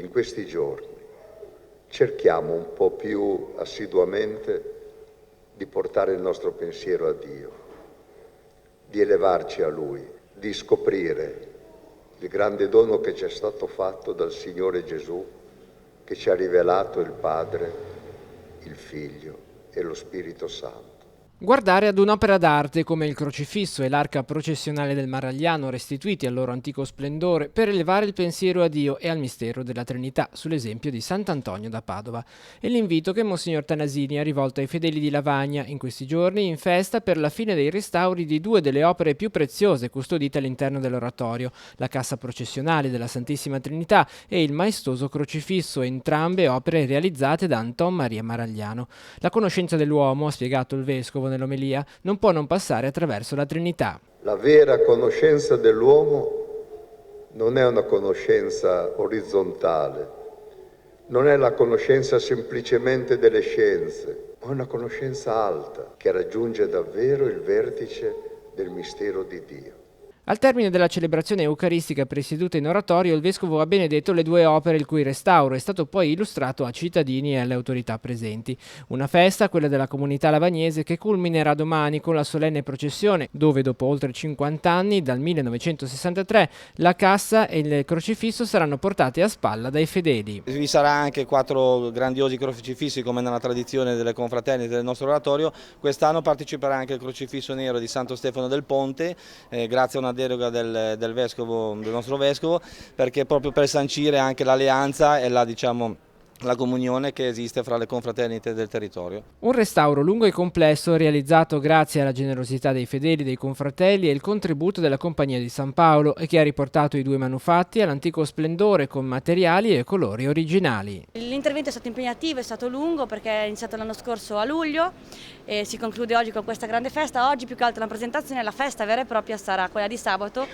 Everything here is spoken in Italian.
In questi giorni cerchiamo un po' più assiduamente di portare il nostro pensiero a Dio, di elevarci a Lui, di scoprire il grande dono che ci è stato fatto dal Signore Gesù, che ci ha rivelato il Padre, il Figlio e lo Spirito Santo. Guardare ad un'opera d'arte come il crocifisso e l'arca processionale del Maragliano restituiti al loro antico splendore per elevare il pensiero a Dio e al mistero della Trinità, sull'esempio di Sant'Antonio da Padova. E l'invito che Monsignor Tanasini ha rivolto ai fedeli di Lavagna in questi giorni in festa per la fine dei restauri di due delle opere più preziose custodite all'interno dell'oratorio, la cassa processionale della Santissima Trinità e il maestoso crocifisso, entrambe opere realizzate da Anton Maria Maragliano. La conoscenza dell'uomo, ha spiegato il vescovo nell'omelia, non può non passare attraverso la Trinità. La vera conoscenza dell'uomo non è una conoscenza orizzontale, non è la conoscenza semplicemente delle scienze, ma è una conoscenza alta che raggiunge davvero il vertice del mistero di Dio. Al termine della celebrazione eucaristica presieduta in oratorio, il vescovo ha benedetto le due opere il cui restauro è stato poi illustrato a cittadini e alle autorità presenti. Una festa, quella della comunità lavagnese, che culminerà domani con la solenne processione, dove dopo oltre 50 anni, dal 1963, la cassa e il crocifisso saranno portati a spalla dai fedeli. Vi sarà anche 4 grandiosi crocifissi come nella tradizione delle confraternite del nostro oratorio. Quest'anno parteciperà anche il crocifisso nero di Santo Stefano del Ponte, grazie a una deroga del nostro vescovo, perché proprio per sancire anche l'alleanza e la comunione che esiste fra le confraternite del territorio. Un restauro lungo e complesso realizzato grazie alla generosità dei fedeli, dei confratelli e il contributo della Compagnia di San Paolo e che ha riportato i due manufatti all'antico splendore con materiali e colori originali. L'intervento è stato impegnativo, è stato lungo perché è iniziato l'anno scorso a luglio e si conclude oggi con questa grande festa. Oggi più che altro la presentazione, la festa vera e propria sarà quella di sabato.